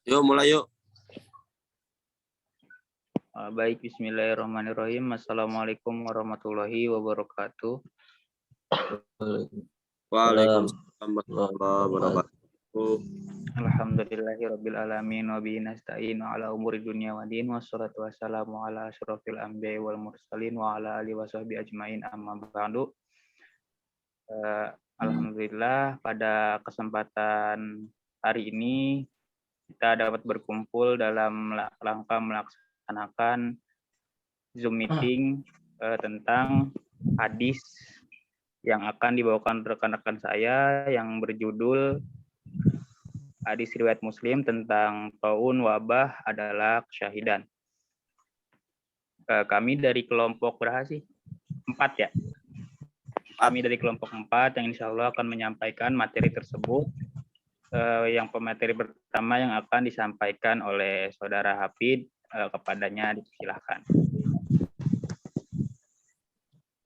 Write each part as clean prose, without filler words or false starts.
Yuk, mulai yuk. Baik, bismillahirrahmanirrahim. Assalamualaikum warahmatullahi wabarakatuh. Waalaikumsalam warahmatullahi wabarakatuh. Alhamdulillahirabbil alamin wa bihi nasta'in ala umuri dunya wa din wassalatu wassalamu ala asyrofil anbiya'i wal mursalin wa ala alihi washabbihi ajmain amma ba'du. Alhamdulillah pada kesempatan hari ini kita dapat berkumpul dalam rangka melaksanakan Zoom meeting tentang hadis yang akan dibawakan rekan-rekan saya yang berjudul hadis riwayat Muslim tentang taun wabah adalah kesyahidan. Kami dari kelompok berapa sih? 4 ya? Kami dari kelompok 4 yang insya Allah akan menyampaikan materi tersebut. Yang pemateri pertama yang akan disampaikan oleh Saudara Hafid, kepadanya dipersilahkan.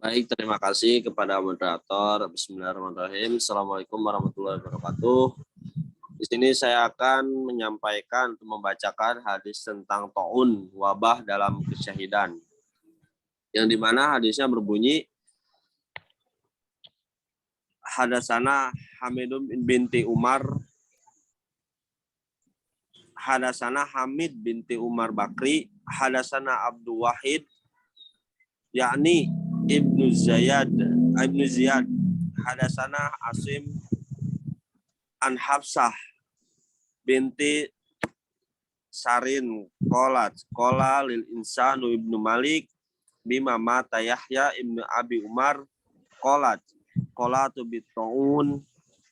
Baik, terima kasih kepada moderator. Bismillahirrahmanirrahim. Assalamualaikum warahmatullahi wabarakatuh. Di sini saya akan menyampaikan atau membacakan hadis tentang taun, wabah dalam kesyahidan. Yang dimana hadisnya berbunyi, Hadasana Hamidum binti Umar, Hadasana Hamid binti Umar Bakri, Hadasana Abdul Wahid, yakni Ibnu Ziyad, Hadasana Asim an Hafsah binti Sarin Kola lil insanu Ibnu Malik bima mata Yahya Ibnu Abi Umar Kola tu bit'un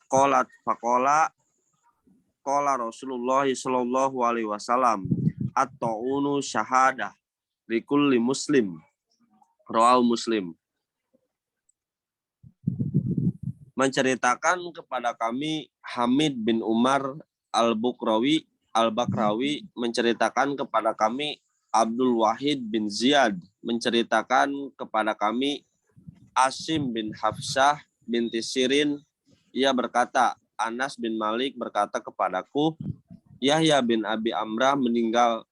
Kolat faqola Qala Rasulullah sallallahu alaihi wasallam at-ta'unu syahadah likulli muslim. Rawahu Muslim. Menceritakan kepada kami Hamid bin Umar Al-Bakrawi menceritakan kepada kami Abdul Wahid bin Ziyad menceritakan kepada kami Asim bin Hafsah binti Sirin. Ia berkata, Anas bin Malik berkata kepadaku, Yahya bin Abi Amrah meninggal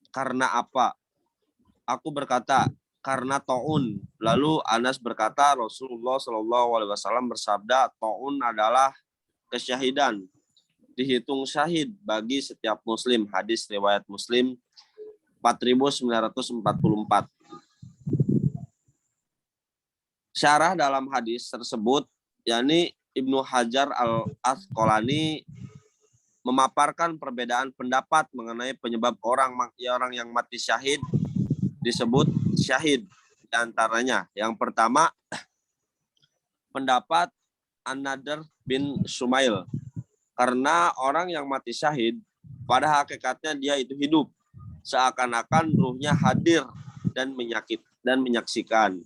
karena apa? Aku berkata, karena taun. Lalu Anas berkata, Rasulullah Shallallahu Alaihi Wasallam bersabda, taun adalah kesyahidan. Dihitung syahid bagi setiap muslim. Hadis riwayat Muslim 4944. Syarah dalam hadis tersebut, yakni Ibnu Hajar Al-Asqalani memaparkan perbedaan pendapat mengenai penyebab orang yang mati syahid disebut syahid. Di antaranya, yang pertama, pendapat An-Nadr bin Sumail. Karena orang yang mati syahid, pada hakikatnya dia itu hidup. Seakan-akan ruhnya hadir dan menyaksikan.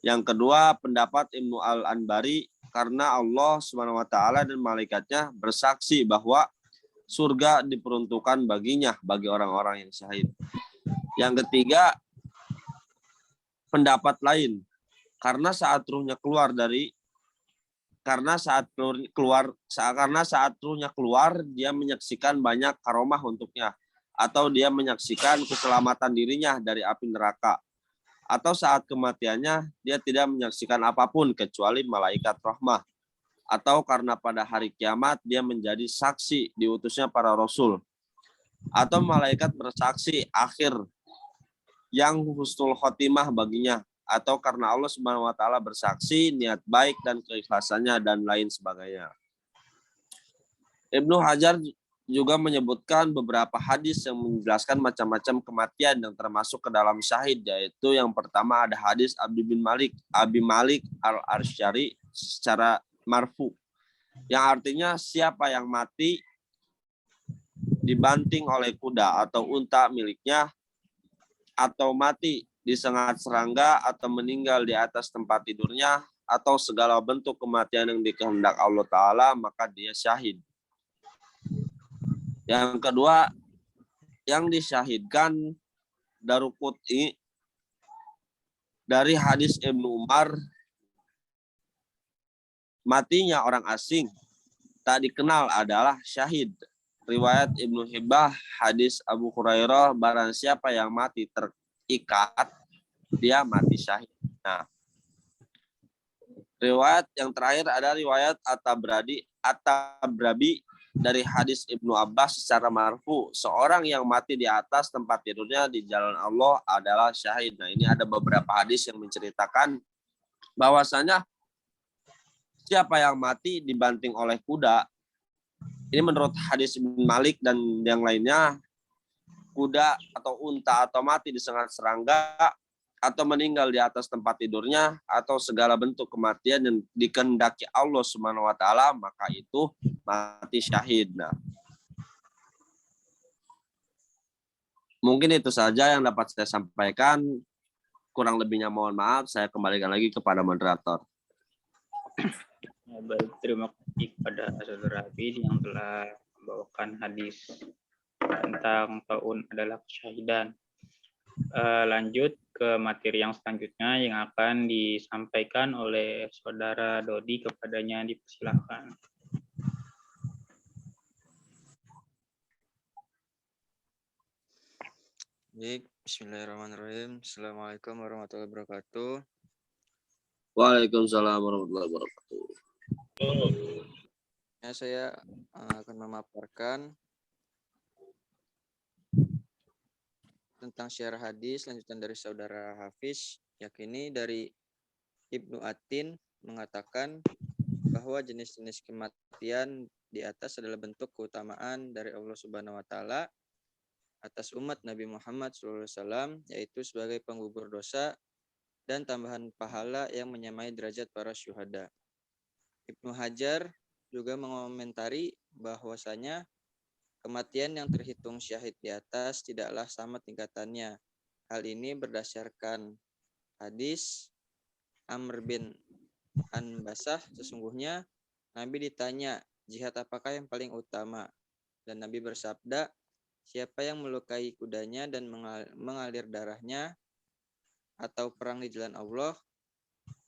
Yang kedua, pendapat Ibnu Al-Anbari, karena Allah SWT dan malaikatnya bersaksi bahwa surga diperuntukkan baginya, bagi orang-orang yang syahid. Yang ketiga, pendapat lain, karena saat ruhnya keluar, dia menyaksikan banyak karomah untuknya, atau dia menyaksikan keselamatan dirinya dari api neraka. Atau saat kematiannya, dia tidak menyaksikan apapun kecuali malaikat rahmah. Atau karena pada hari kiamat, dia menjadi saksi diutusnya para rasul. Atau malaikat bersaksi akhir yang husnul khotimah baginya. Atau karena Allah Subhanahu wa taala bersaksi niat baik dan keikhlasannya dan lain sebagainya. Ibnu Hajar juga menyebutkan beberapa hadis yang menjelaskan macam-macam kematian yang termasuk ke dalam syahid, yaitu yang pertama ada hadis Abi Malik Al-Arsyari secara marfu, yang artinya siapa yang mati dibanting oleh kuda atau unta miliknya, atau mati disengat serangga, atau meninggal di atas tempat tidurnya, atau segala bentuk kematian yang dikehendak Allah Ta'ala, maka dia syahid. Yang kedua, yang disyahidkan Daruqutni dari hadis Ibnu Umar, matinya orang asing tak dikenal adalah syahid. riwayat Ibnu Hibbah, hadis Abu Hurairah, barang siapa yang mati terikat, dia mati syahid. Nah, riwayat yang terakhir ada riwayat At-Tabrabi dari hadis Ibnu Abbas secara marfu, seorang yang mati di atas tempat tidurnya di jalan Allah adalah syahid. Nah, ini ada beberapa hadis yang menceritakan bahwasanya siapa yang mati dibanting oleh kuda, ini menurut hadis Ibnu Malik dan yang lainnya, kuda atau unta atau mati disengat serangga atau meninggal di atas tempat tidurnya atau segala bentuk kematian yang dikehendaki Allah Subhanahu wa taala, maka itu mati syahid. Nah, mungkin itu saja yang dapat saya sampaikan. Kurang lebihnya mohon maaf, saya kembalikan lagi kepada moderator. Ya, baik, terima kasih kepada saudara Hafiz yang telah membawakan hadis tentang taun adalah kesyahidan. Lanjut ke materi yang selanjutnya yang akan disampaikan oleh saudara Dodi, kepadanya dipersilakan. Baik, bismillahirrahmanirrahim. Assalamualaikum warahmatullahi wabarakatuh. Waalaikumsalam warahmatullahi wabarakatuh. Ya, saya akan memaparkan tentang syiar hadis lanjutan dari saudara Hafiz, yakini dari Ibnu Atin mengatakan bahwa jenis-jenis kematian di atas adalah bentuk keutamaan dari Allah Subhanahu wa taala atas umat Nabi Muhammad SAW, yaitu sebagai penggugur dosa dan tambahan pahala yang menyamai derajat para syuhada. Ibnu Hajar juga mengomentari bahwasanya kematian yang terhitung syahid di atas tidaklah sama tingkatannya. Hal ini berdasarkan hadis Amr bin Anbasah, sesungguhnya Nabi ditanya, jihad apakah yang paling utama? Dan Nabi bersabda, siapa yang melukai kudanya dan mengalir darahnya atau perang di jalan Allah.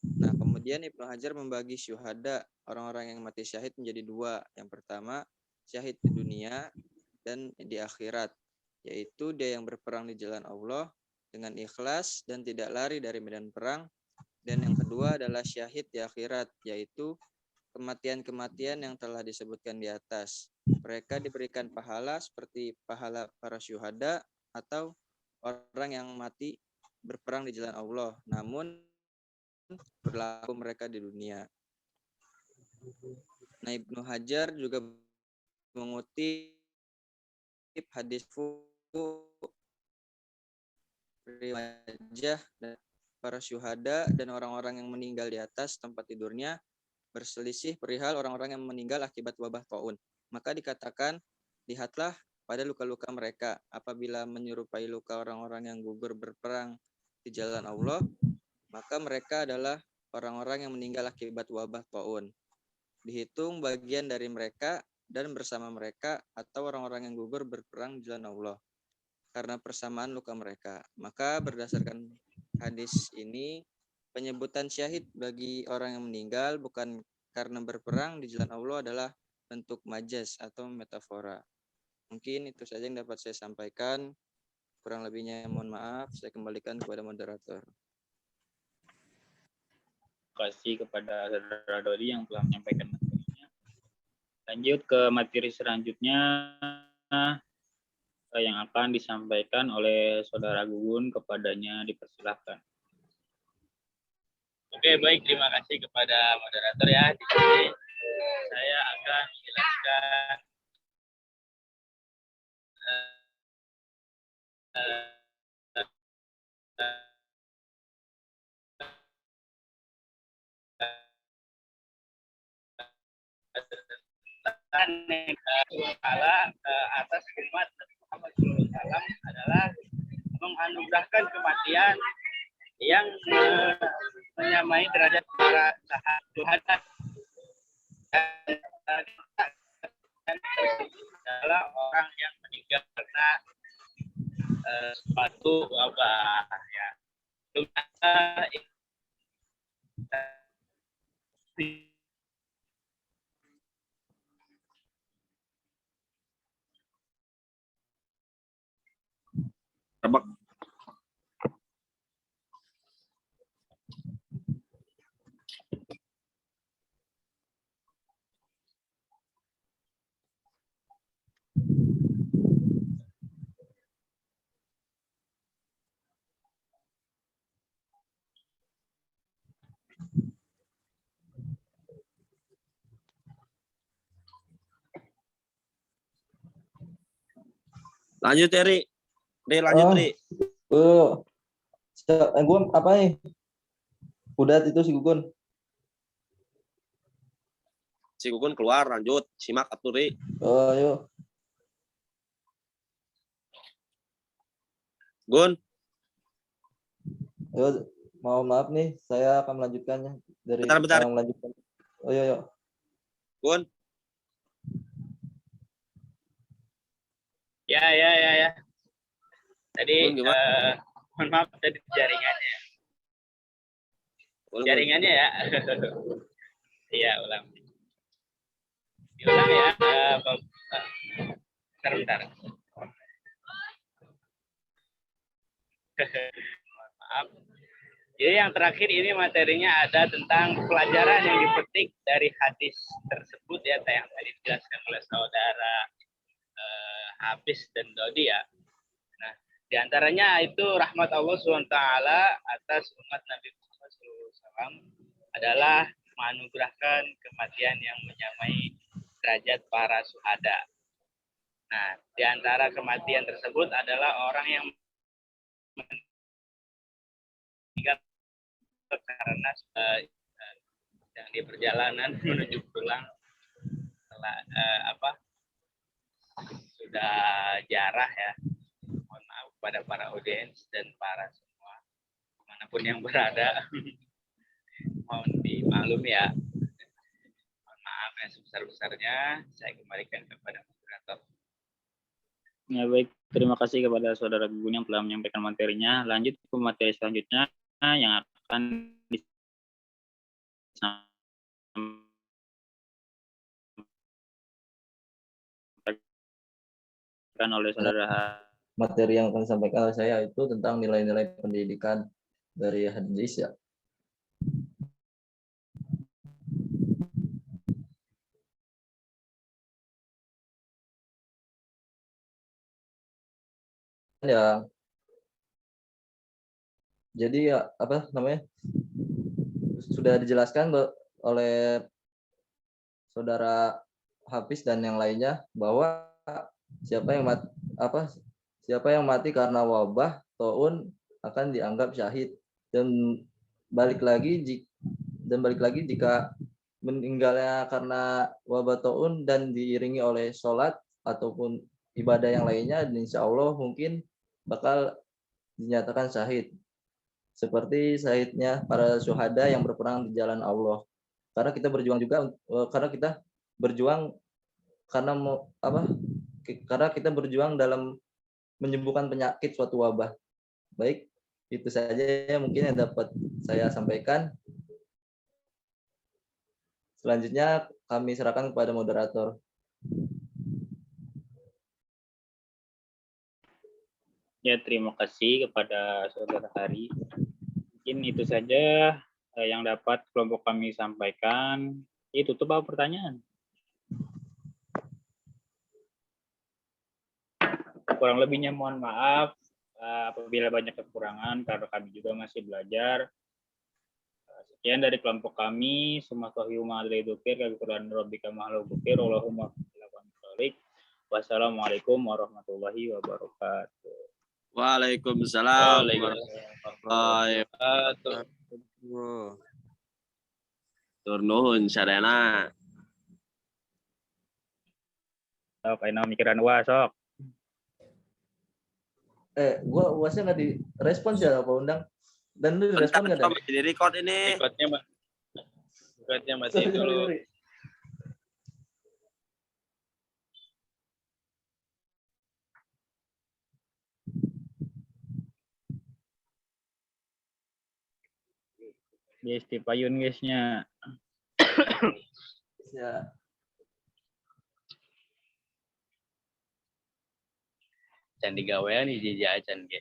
Nah, kemudian Ibnu Hajar membagi syuhada, orang-orang yang mati syahid, menjadi dua. Yang pertama, syahid di dunia dan di akhirat, yaitu dia yang berperang di jalan Allah dengan ikhlas dan tidak lari dari medan perang. Dan yang kedua adalah syahid di akhirat, yaitu kematian-kematian yang telah disebutkan di atas. Mereka diberikan pahala seperti pahala para syuhada atau orang yang mati berperang di jalan Allah, namun berlaku mereka di dunia. Nah, Ibnu Hajar juga mengutip hadis riwayat para syuhada dan orang-orang yang meninggal di atas tempat tidurnya berselisih perihal orang-orang yang meninggal akibat wabah taun. Maka dikatakan, lihatlah pada luka-luka mereka apabila menyerupai luka orang-orang yang gugur berperang di jalan Allah, maka mereka adalah orang-orang yang meninggal akibat wabah taun. Dihitung bagian dari mereka dan bersama mereka atau orang-orang yang gugur berperang di jalan Allah karena persamaan luka mereka. Maka berdasarkan hadis ini, penyebutan syahid bagi orang yang meninggal bukan karena berperang di jalan Allah adalah bentuk majaz atau metafora. Mungkin itu saja yang dapat saya sampaikan. Kurang lebihnya mohon maaf. Saya kembalikan kepada moderator. Terima kasih kepada saudara Dodi yang telah menyampaikan materinya. Lanjut ke materi selanjutnya yang akan disampaikan oleh saudara Gugun, kepadanya dipersilahkan. Oke, baik, terima kasih kepada moderator ya. Di sini saya akan menjelaskan pahala atas umat Muhammad SAW adalah menganugerahkan kematian yang menyamai derajat para syuhada dan adalah orang yang meninggal karena suatu wabah ya. Lanjut ya, Ri. Ri, lanjut, Oh. Ri. Gue apa nih? Udah itu si Gugun. Si Gugun keluar, lanjut. Simak atuh, Ri. Oh, yuk. Gun, Yuk, maaf nih, saya akan melanjutkannya dari Bentar. melanjutkan. Oh, yuk. Gun. Ya. Tadi Gun, gimana? mohon maaf tadi jaringannya. Gun. Jaringannya ya. Iya, ulang. Diulang ya. Bentar. Maaf. Jadi yang terakhir ini materinya ada tentang pelajaran yang dipetik dari hadis tersebut ya, yang tadi dijelaskan oleh saudara Hafiz dan Dodi ya. Nah, diantaranya itu rahmat Allah SWT atas umat Nabi Muhammad SAW adalah menganugerahkan kematian yang menyamai derajat para syuhada. Nah, diantara kematian tersebut adalah orang yang meninggal karena yang di perjalanan menuju pulang setelah sudah jarah ya. Mohon maaf kepada para audiens dan para semua dimanapun yang berada. Mohon dimaklumi ya. Mohon maaf yang sebesar-besarnya. Saya kembalikan kepada moderator. Ya baik, terima kasih kepada saudara Gugun yang telah menyampaikan materinya. Lanjut ke materi selanjutnya yang akan disampaikan oleh saudara. Materi yang akan disampaikan oleh saya itu tentang nilai-nilai pendidikan dari hadis ya. Ya, jadi ya apa namanya sudah dijelaskan oleh saudara Hafiz dan yang lainnya bahwa siapa yang mati karena wabah taun akan dianggap syahid, dan balik lagi jika meninggalnya karena wabah taun dan diiringi oleh sholat ataupun ibadah yang lainnya, insya Allah mungkin bakal dinyatakan syahid seperti syahidnya para syuhada yang berperang di jalan Allah. Karena kita berjuang juga karena kita berjuang dalam menyembuhkan penyakit suatu wabah. Baik, itu saja mungkin yang dapat saya sampaikan. Selanjutnya kami serahkan kepada moderator. Ya, terima kasih kepada saudara Hari. Mungkin itu saja yang dapat kelompok kami sampaikan. Tutup apa pertanyaan? Kurang lebihnya mohon maaf apabila banyak kekurangan karena kami juga masih belajar. Sekian dari kelompok kami. Wassalamualaikum warahmatullahi wabarakatuh. Waalaikumsalam warahmatullahi wabarakatuh. Tur nuhun sadayana. Sok ayeuna mikiran sok. Gua uasnya nggak direspons ya Pak Undang, dan lu direspon nggak? Bentar, di record ini. Recordnya mati dulu. Guys, tipayun guysnya. Ya. Can digawean hiji acan ge.